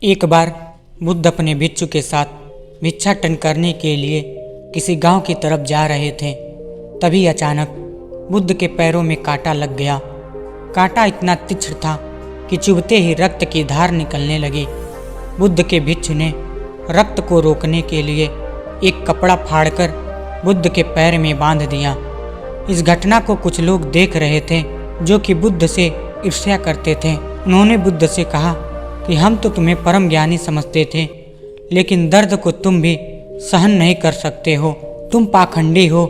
एक बार बुद्ध अपने भिक्षु के साथ भिक्षाटन करने के लिए किसी गांव की तरफ जा रहे थे। तभी अचानक बुद्ध के पैरों में कांटा लग गया। कांटा इतना तीक्ष्ण था कि चुभते ही रक्त की धार निकलने लगी। बुद्ध के भिक्षु ने रक्त को रोकने के लिए एक कपड़ा फाड़कर बुद्ध के पैर में बांध दिया। इस घटना को कुछ लोग देख रहे थे जो कि बुद्ध से ईर्ष्या करते थे। उन्होंने बुद्ध से कहा कि हम तो तुम्हें परम ज्ञानी समझते थे, लेकिन दर्द को तुम भी सहन नहीं कर सकते हो। तुम पाखंडी हो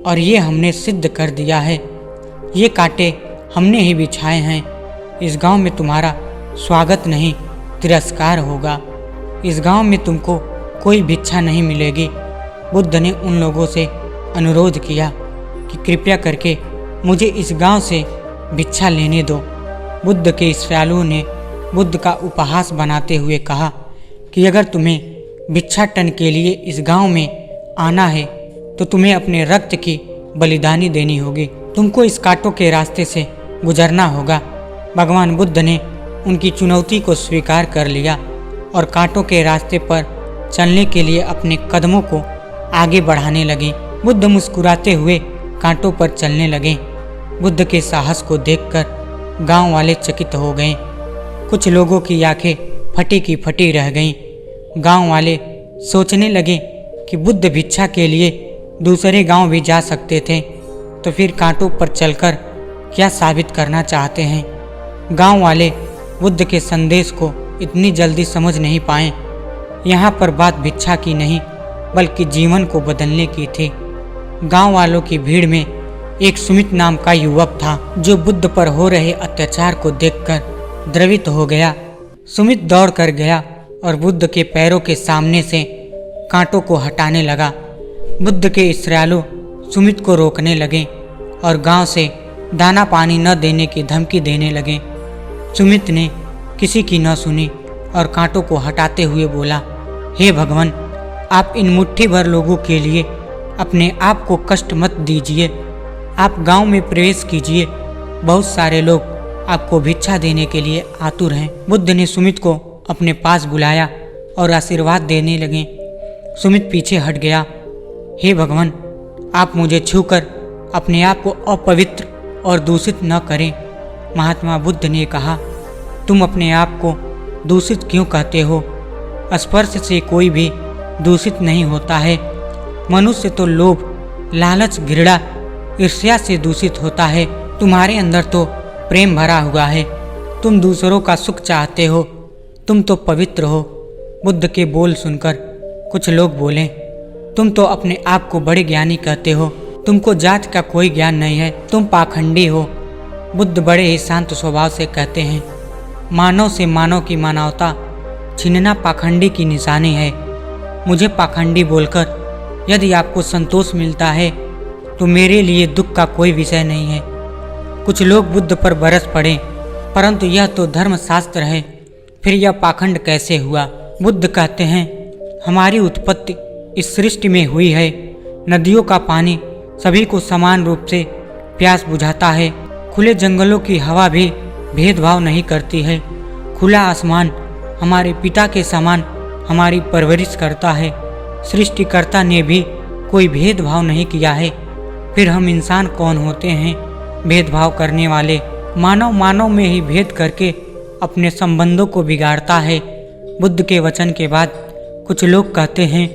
और ये हमने सिद्ध कर दिया है। ये कांटे हमने ही बिछाए हैं। इस गांव में तुम्हारा स्वागत नहीं, तिरस्कार होगा। इस गांव में तुमको कोई भिक्षा नहीं मिलेगी। बुद्ध ने उन लोगों से अनुरोध किया कि कृपया करके मुझे इस गांव से भिक्षा लेने दो। बुद्ध के श्रद्धालुओं ने बुद्ध का उपहास बनाते हुए कहा कि अगर तुम्हें भिक्षाटन के लिए इस गांव में आना है तो तुम्हें अपने रक्त की बलिदानी देनी होगी। तुमको इस कांटों के रास्ते से गुजरना होगा। भगवान बुद्ध ने उनकी चुनौती को स्वीकार कर लिया और कांटों के रास्ते पर चलने के लिए अपने कदमों को आगे बढ़ाने लगे। बुद्ध मुस्कुराते हुए कांटों पर चलने लगे। बुद्ध के साहस को देखकर गांव वाले चकित हो गए। कुछ लोगों की आंखें फटी की फटी रह गईं। गांव वाले सोचने लगे कि बुद्ध भिक्षा के लिए दूसरे गांव भी जा सकते थे, तो फिर कांटों पर चलकर क्या साबित करना चाहते हैं। गांव वाले बुद्ध के संदेश को इतनी जल्दी समझ नहीं पाए। यहाँ पर बात भिक्षा की नहीं बल्कि जीवन को बदलने की थी। गांव वालों की भीड़ में एक सुमित नाम का युवक था जो बुद्ध पर हो रहे अत्याचार को देखकर द्रवित हो गया। सुमित दौड़ कर गया और बुद्ध के पैरों के सामने से कांटों को हटाने लगा। बुद्ध के श्रद्धालु सुमित को रोकने लगे और गांव से दाना पानी न देने की धमकी देने लगे। सुमित ने किसी की न सुनी और कांटों को हटाते हुए बोला, हे भगवान, आप इन मुट्ठी भर लोगों के लिए अपने आप को कष्ट मत दीजिए। आप गांव में प्रवेश कीजिए। बहुत सारे लोग आपको भिक्षा देने के लिए आतुर हैं। बुद्ध ने सुमित को अपने पास बुलाया और आशीर्वाद देने लगे। सुमित पीछे हट गया। हे भगवान, आप मुझे छूकर अपने आप को अपवित्र और दूषित न करें। महात्मा बुद्ध ने कहा, तुम अपने आप को दूषित क्यों कहते हो? स्पर्श से कोई भी दूषित नहीं होता है। मनुष्य तो लोभ, लालच, घृणा, ईर्ष्या से दूषित होता है। तुम्हारे अंदर तो प्रेम भरा हुआ है। तुम दूसरों का सुख चाहते हो। तुम तो पवित्र हो। बुद्ध के बोल सुनकर कुछ लोग बोले, तुम तो अपने आप को बड़े ज्ञानी कहते हो। तुमको जात का कोई ज्ञान नहीं है। तुम पाखंडी हो। बुद्ध बड़े ही शांत स्वभाव से कहते हैं, मानव से मानव की मानवता छीनना पाखंडी की निशानी है। मुझे पाखंडी बोलकर यदि आपको संतोष मिलता है तो मेरे लिए दुख का कोई विषय नहीं है। कुछ लोग बुद्ध पर बरस पड़े, परंतु यह तो धर्मशास्त्र है, फिर यह पाखंड कैसे हुआ? बुद्ध कहते हैं, हमारी उत्पत्ति इस सृष्टि में हुई है। नदियों का पानी सभी को समान रूप से प्यास बुझाता है। खुले जंगलों की हवा भी भेदभाव नहीं करती है। खुला आसमान हमारे पिता के समान हमारी परवरिश करता है। सृष्टिकर्ता ने भी कोई भेदभाव नहीं किया है। फिर हम इंसान कौन होते हैं भेदभाव करने वाले? मानव में ही भेद करके अपने संबंधों को बिगाड़ता है। बुद्ध के वचन के बाद कुछ लोग कहते हैं,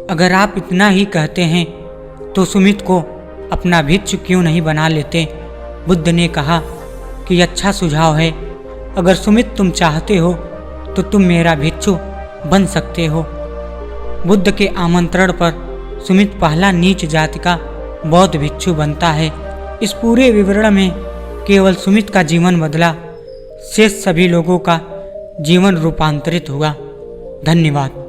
अगर आप इतना ही कहते हैं तो सुमित को अपना भिक्षु क्यों नहीं बना लेते? बुद्ध ने कहा कि अच्छा सुझाव है। अगर सुमित तुम चाहते हो तो तुम मेरा भिक्षु बन सकते हो। बुद्ध के आमंत्रण पर सुमित पहला नीच जाति का बौद्ध भिक्षु बनता है। इस पूरे विवरण में केवल सुमित का जीवन बदला, शेष सभी लोगों का जीवन रूपांतरित हुआ। धन्यवाद।